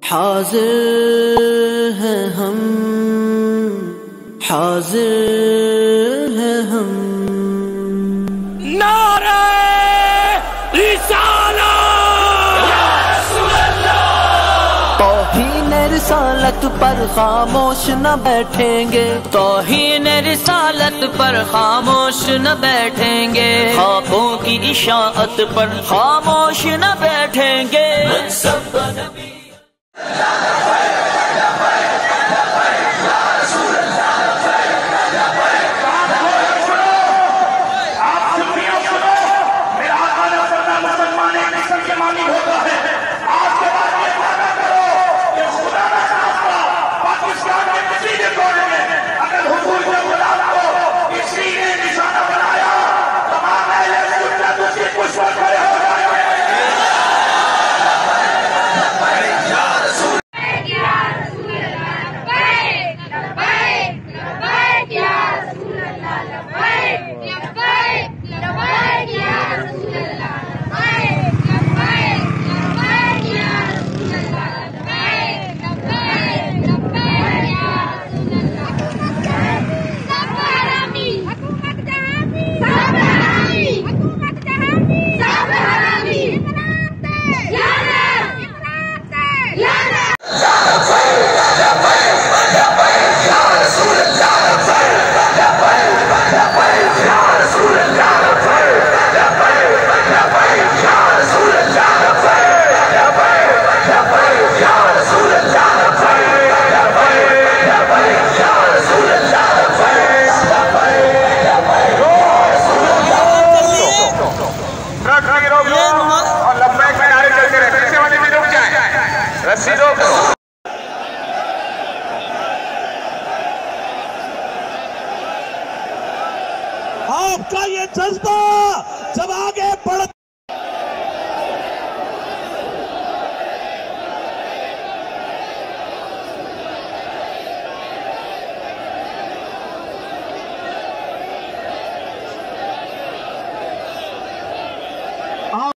हाजिर हैं हम, हाजिर हैं हम। नारे तौहीन रिसालत पर खामोश न बैठेंगे, तौहीन रिसालत पर खामोश न बैठेंगे, खाकों की इशाअत पर खामोश न बैठेंगे। आपका ये जज्बा जब आगे बढ़